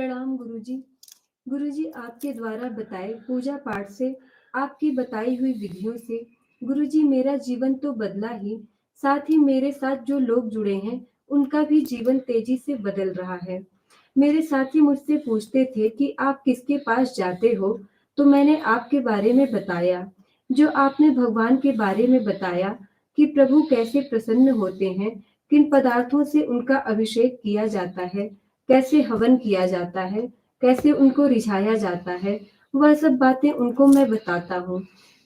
प्रणाम गुरुजी। गुरुजी, आपके द्वारा बताए पूजा पाठ से, आपकी बताई हुई विधियों से गुरुजी मेरा जीवन तो बदला ही, साथ ही मेरे साथ जो लोग जुड़े हैं उनका भी जीवन तेजी से बदल रहा है। मेरे साथी मुझसे पूछते थे कि आप किसके पास जाते हो, तो मैंने आपके बारे में बताया। जो आपने भगवान के बारे में बताया कि प्रभु कैसे प्रसन्न होते हैं, किन पदार्थों से उनका अभिषेक किया जाता है, कैसे हवन किया जाता है, कैसे उनको रिझाया जाता है, वह सब बातें उनको मैं बताता हूँ।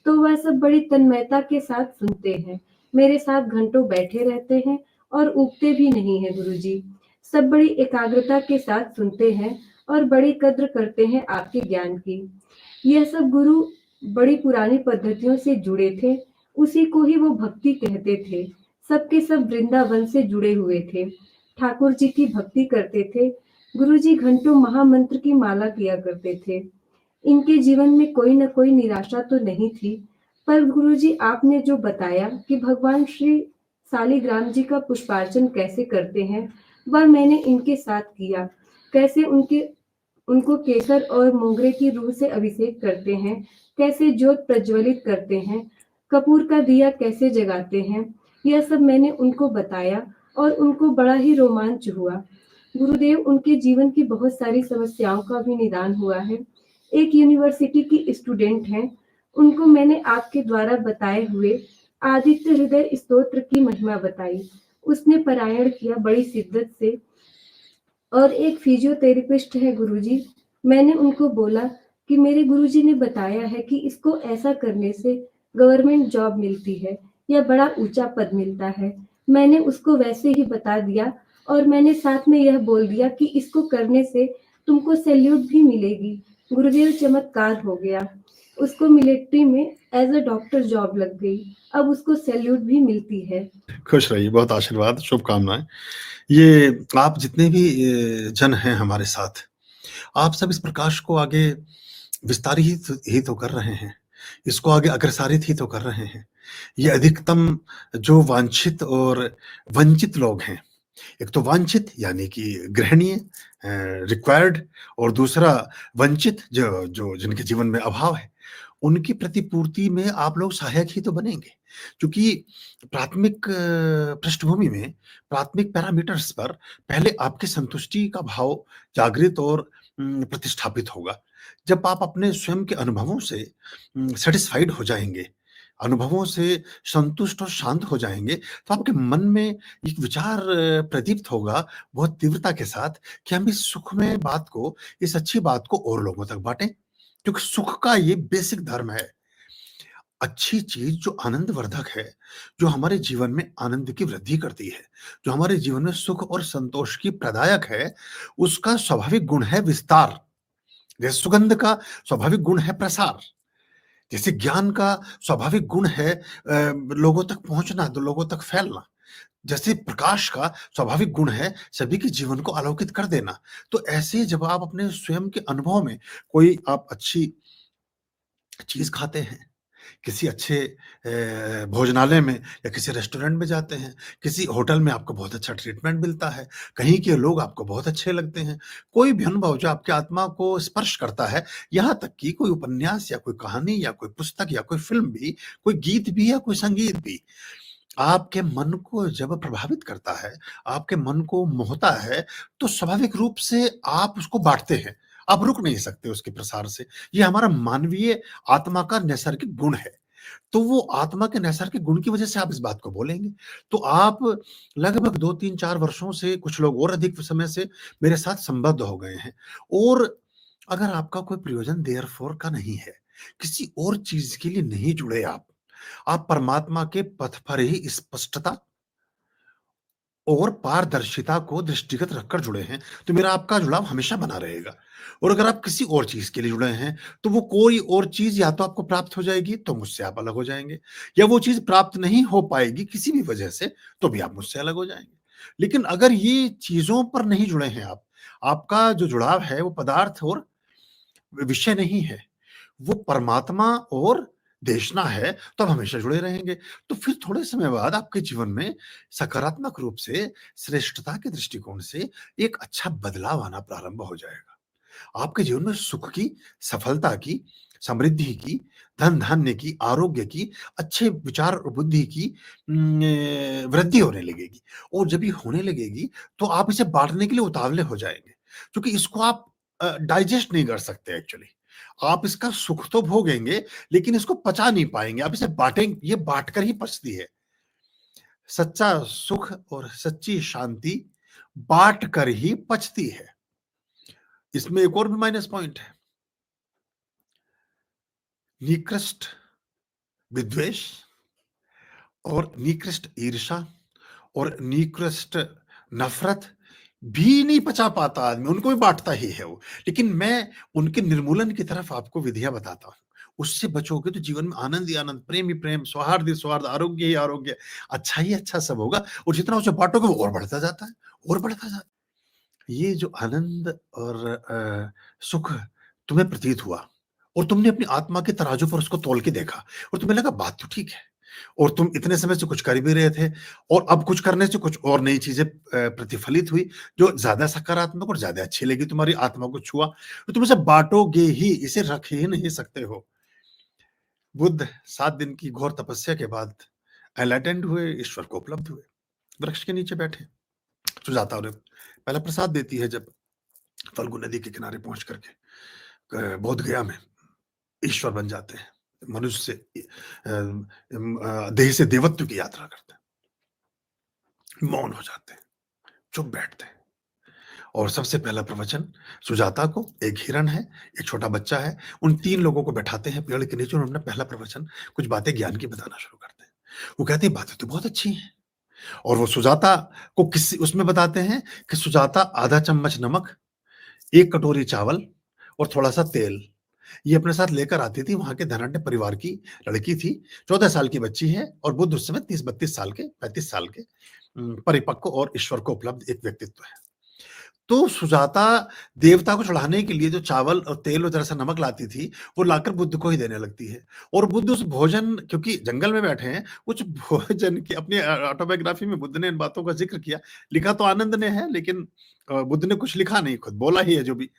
तो वह सब बड़ी तन्मयता के साथ सुनते हैं, मेरे साथ घंटों बैठे रहते हैं और ऊबते भी नहीं हैं गुरुजी। सब बड़ी एकाग्रता के साथ सुनते हैं और बड़ी कद्र करते हैं आपके ज्ञान की। यह सब गुरु बड़ी पुरानी पद्धतियों से जुड़े थे, उसी को ही वो भक्ति कहते थे। सबके सब वृंदावन से जुड़े हुए थे, ठाकुर जी की भक्ति करते थे। गुरुजी घंटों महामंत्र की माला किया करते थे। इनके जीवन में कोई न कोई निराशा तो नहीं थी, पर गुरुजी आपने जो बताया कि भगवान श्री सालिग्राम जी का पुष्पार्चन कैसे करते हैं, वह मैंने इनके साथ किया। कैसे उनको केसर और मोगरे की रूह से अभिषेक करते हैं, कैसे ज्योत प्रज्वलित करते हैं, कपूर का दिया कैसे जगाते हैं, यह सब मैंने उनको बताया और उनको बड़ा ही रोमांच हुआ। गुरुदेव, उनके जीवन की बहुत सारी समस्याओं का भी निदान हुआ है। एक यूनिवर्सिटी की स्टूडेंट हैं, उनको मैंने आपके द्वारा बताए हुए आदित्य हृदय स्तोत्र की महिमा बताई। उसने पारायण किया बड़ी शिद्दत से। और एक फिजियोथेरेपिस्ट है गुरुजी, मैंने उनको बोला कि मेरे गुरुजी ने बताया है कि इसको ऐसा करने से गवर्नमेंट जॉब मिलती है या बड़ा ऊंचा पद मिलता है। मैंने उसको वैसे ही बता दिया और मैंने साथ में यह बोल दिया कि इसको करने से तुमको सैल्यूट भी मिलेगी। गुरुदेव, चमत्कार हो गया। उसको मिलिट्री में एज अ डॉक्टर जॉब लग गई। अब उसको सैल्यूट भी मिलती है। खुश रहिए, बहुत आशीर्वाद, शुभकामनाएं। ये आप जितने भी जन हैं हमारे साथ, आप सब इस प्रकाश को आगे विस्तारित ही तो कर रहे हैं, इसको आगे अग्रसारित ही तो कर रहे हैं। ये अधिकतम जो वांछित और वंचित लोग हैं, एक तो वांछित यानी कि ग्रहणीय, रिक्वायर्ड, और दूसरा वंचित जो जो जिनके जीवन में अभाव है, उनकी प्रतिपूर्ति में आप लोग सहायक ही तो बनेंगे। क्योंकि प्राथमिक पृष्ठभूमि में, प्राथमिक पैरामीटर्स पर पहले आपकी संतुष्टि का भाव जागृत और प्रतिष्ठापित होगा। जब आप अपने स्वयं के अनुभवों से सैटिस्फाइड हो जाएँगे, अनुभवों से संतुष्ट और शांत हो जाएँगे, तो आपके मन में एक विचार प्रदीप्त होगा बहुत तीव्रता के साथ कि हम इस सुखमय बात को, इस अच्छी बात को और लोगों तक बाँटें। क्योंकि सुख का ये बेसिक धर्म है। अच्छी चीज़ जो आनंदवर्धक है, जो हमारे जीवन में आनंद की वृद्धि करती है, जो हमारे जीवन में सुख और संतोष की प्रदायक है, उसका स्वाभाविक गुण है विस्तार। जैसे सुगंध का स्वाभाविक गुण है प्रसार, जैसे ज्ञान का स्वाभाविक गुण है लोगों तक पहुँचना, तो लोगों तक फैलना। जैसे प्रकाश का स्वाभाविक गुण है सभी के जीवन को आलोकित कर देना। तो ऐसे जब आप अपने स्वयं के अनुभव में कोई आप अच्छी चीज़ खाते हैं, किसी अच्छे भोजनालय में या किसी रेस्टोरेंट में जाते हैं, किसी होटल में आपको बहुत अच्छा ट्रीटमेंट मिलता है, कहीं के लोग आपको बहुत अच्छे लगते हैं, कोई भी अनुभव जो आपकी आत्मा को स्पर्श करता है, यहाँ तक कि कोई उपन्यास या कोई कहानी या कोई पुस्तक या कोई फ़िल्म भी, कोई गीत भी या कोई संगीत भी, आपके मन को जब प्रभावित करता है, आपके मन को मोहता है, तो स्वाभाविक रूप से आप उसको बाँटते हैं। आप रुक नहीं सकते उसके प्रसार से। ये हमारा मानवीय आत्मा का नैसर्गिक गुण है। तो वो आत्मा के नैसर्गिक गुण की वजह से आप इस बात को बोलेंगे। तो आप लगभग 2, 3, 4 वर्षों से, कुछ लोग और अधिक समय से मेरे साथ संबद्ध हो गए हैं। और अगर आपका कोई प्रयोजन देयरफॉर का नहीं है, किसी और चीज़ के लिए नहीं जुड़े आप परमात्मा के पथ पर ही स्पष्टता और पारदर्शिता को दृष्टिगत रखकर जुड़े हैं, तो मेरा आपका जुड़ाव हमेशा बना रहेगा। और अगर आप किसी और चीज़ के लिए जुड़े हैं, तो वो कोई और चीज़ या तो आपको प्राप्त हो जाएगी, तो मुझसे आप अलग हो जाएँगे, या वो चीज़ प्राप्त नहीं हो पाएगी किसी भी वजह से, तो भी आप मुझसे अलग हो जाएँगे। लेकिन अगर ये चीज़ों पर नहीं जुड़े हैं आप, आपका जो जुड़ाव है वो पदार्थ और विषय नहीं है, वो परमात्मा और देशना है, तो आप हमेशा जुड़े रहेंगे। तो फिर थोड़े समय बाद आपके जीवन में सकारात्मक रूप से, श्रेष्ठता के दृष्टिकोण से एक अच्छा बदलाव आना प्रारंभ हो जाएगा। आपके जीवन में सुख की, सफलता की, समृद्धि की, धन-धान्य की, आरोग्य की, अच्छे विचार और बुद्धि की वृद्धि होने लगेगी। और जब ये होने लगेगी, तो आप इसे बाँटने के लिए उतावले हो जाएँगे, क्योंकि इसको आप डाइजेस्ट नहीं कर सकते एक्चुअली। आप इसका सुख तो भोगेंगे, लेकिन इसको पचा नहीं पाएँगे। आप इसे ये बाँट कर ही पचती है। सच्चा सुख और सच्ची शांति बाँट कर ही पचती है। इसमें एक और भी माइनस पॉइंट है। निकृष्ट विद्वेष और निकृष्ट ईर्ष्या और निकृष्ट नफ़रत भी नहीं पचा पाता आदमी, उनको भी बाँटता ही है वो। लेकिन मैं उनके निर्मूलन की तरफ आपको विधियाँ बताता हूँ। उससे बचोगे तो जीवन में आनंद ही आनंद, प्रेम ही प्रेम, सौहार्द ही सौहार्द, आरोग्य ही आरोग्य, अच्छा ही अच्छा सब होगा और जितना उसे बाँटोगे वो और बढ़ता जाता है, और बढ़ता जाता है। ये जो आनंद और सुख तुम्हें प्रतीत हुआ और तुमने अपनी आत्मा के तराजू पर उसको तौल के देखा और तुम्हें लगा बात तो ठीक है और तुम इतने समय से कुछ कर भी रहे थे और अब कुछ करने से कुछ और नई चीजें प्रतिफलित हुई जो ज्यादा सकारात्मक और ज्यादा अच्छी लगी, तुम्हारी आत्मा को छुआ, तो तुम इसे बांटोगे ही, इसे रख ही नहीं सकते हो। बुद्ध 7 दिन की घोर तपस्या के बाद एनलाइटेंड हुए, ईश्वर को उपलब्ध हुए, वृक्ष के नीचे बैठे। सुजाता उन्हें पहला प्रसाद देती है जब फल्गु नदी के किनारे पहुंच करके बोध गया में ईश्वर बन जाते हैं, मनुष्य से देह से देवत्व की यात्रा करते हैं, मौन हो जाते हैं, चुप बैठते हैं। और सबसे पहला प्रवचन सुजाता को, एक हिरण है, एक छोटा बच्चा है, उन 3 लोगों को बैठाते हैं पेड़ के नीचे और उन्होंने पहला प्रवचन कुछ बातें ज्ञान की बताना शुरू करते हैं। वो कहते हैं बातें तो बहुत अच्छी हैं और वो सुजाता को किसी उसमें बताते हैं कि सुजाता आधा चम्मच नमक, 1 कटोरी चावल और थोड़ा-सा तेल ये अपने साथ लेकर आती थी। वहाँ के धनाढ्य परिवार की लड़की थी, 14 साल की बच्ची है और बुद्ध उस समय 30-32 साल के, 35 साल के परिपक्व और ईश्वर को उपलब्ध एक व्यक्तित्व है। तो सुजाता देवता को चढ़ाने के लिए जो चावल और तेल और जरा-सा नमक लाती थी, वो लाकर बुद्ध को ही देने लगती है और बुद्ध उस भोजन, क्योंकि जंगल में बैठे हैं, कुछ भोजन की अपनी ऑटोबायोग्राफी में बुद्ध ने इन बातों का ज़िक्र किया। लिखा तो आनंद ने है, लेकिन बुद्ध ने कुछ लिखा नहीं, खुद बोला ही है जो भी।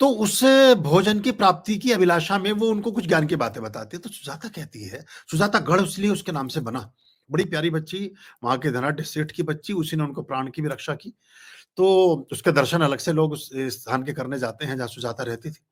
तो उस भोजन की प्राप्ति की अभिलाषा में वो उनको कुछ ज्ञान की बातें बताती है। तो सुजाता कहती है, सुजाता गढ़ इसलिए उसके नाम से बना। बड़ी प्यारी बच्ची, वहाँ के धनाढ्य सेठ की बच्ची, उसी ने उनको प्राण की भी रक्षा की। तो उसके दर्शन अलग से लोग उस स्थान के करने जाते हैं जहाँ सुजाता रहती थी।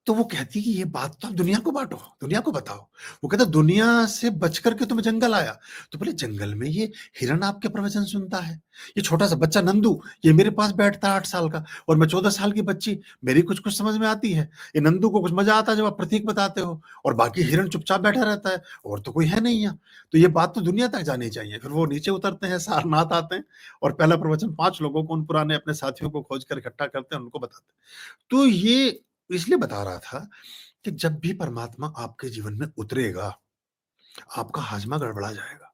तो वो कहती है कि ये बात तो आप दुनिया को बाँटो, दुनिया को बताओ। वो कहता दुनिया से बच कर के तो मैं जंगल आया। तो बोले जंगल में ये हिरण आपके प्रवचन सुनता है। ये छोटा-सा बच्चा नंदू, ये मेरे पास बैठता है 8 साल का और मैं 14 साल की बच्ची, मेरी कुछ-कुछ समझ में आती है। ये नंदू को कुछ मज़ा आता है जब आप प्रतीक बताते हो और बाकी हिरण चुपचाप बैठा रहता है और तो कोई है नहीं यहाँ। तो ये बात तो दुनिया तक जानी चाहिए। फिर वो नीचे उतरते हैं, सारनाथ आते हैं और पहला प्रवचन 5 लोगों को, उन पुराने अपने साथियों को खोज कर इकट्ठा करते हैं, उनको बताते हैं। तो ये इसलिए बता रहा था कि जब भी परमात्मा आपके जीवन में उतरेगा, आपका हाजमा गड़बड़ा जाएगा।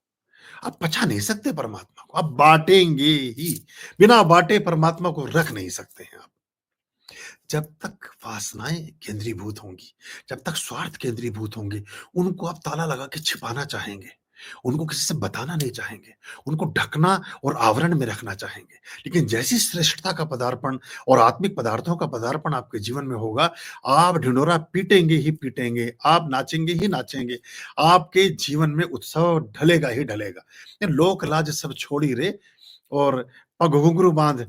आप पचा नहीं सकते परमात्मा को, आप बाँटेंगे ही। बिना बाँटे परमात्मा को रख नहीं सकते हैं आप। जब तक वासनाएँ केंद्रीभूत होंगी, जब तक स्वार्थ केंद्रीभूत होंगे, उनको आप ताला लगा के छिपाना चाहेंगे, उनको किसी से बताना नहीं चाहेंगे, उनको ढकना और आवरण में रखना चाहेंगे। लेकिन जैसी श्रेष्ठता का पदार्पण और आत्मिक पदार्थों का पदार्पण आपके जीवन में होगा, आप ढिंढोरा पीटेंगे ही पीटेंगे, आप नाचेंगे ही नाचेंगे, आपके जीवन में उत्सव ढलेगा ही ढलेगा। ये लोक लाज सब छोड़ी रे और पग घुंघरू बाँध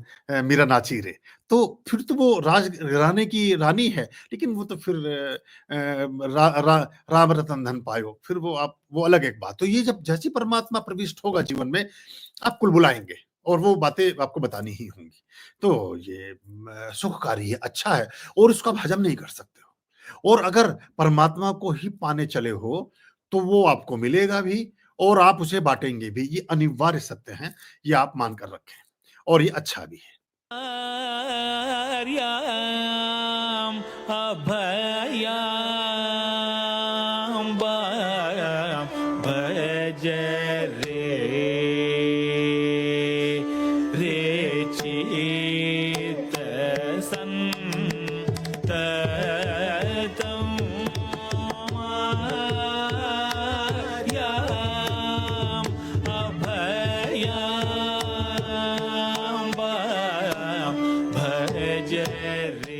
मीरा नाची रे। तो फिर तो वो राज घराने की रानी है, लेकिन वो तो फिर रा रा राम रतन धन पायो, फिर वो अलग एक बात। तो ये जब जैसे ही परमात्मा प्रविष्ट होगा जीवन में, आप कुलबुलाएँगे और वो बातें आपको बतानी ही होंगी। तो ये सुखकारी है, अच्छा है और इसको आप हज़म नहीं कर सकते हो। और अगर परमात्मा को ही पाने चले हो, तो वो आपको मिलेगा भी और आप उसे बाँटेंगे भी। ये अनिवार्य सत्य है, ये आप मान कर रखें और ये अच्छा भी है। आर्याम् अभयाम्बाम् भज रे चित्तसन्ततं आर्याम् अभयाम्बाम् भज भज रे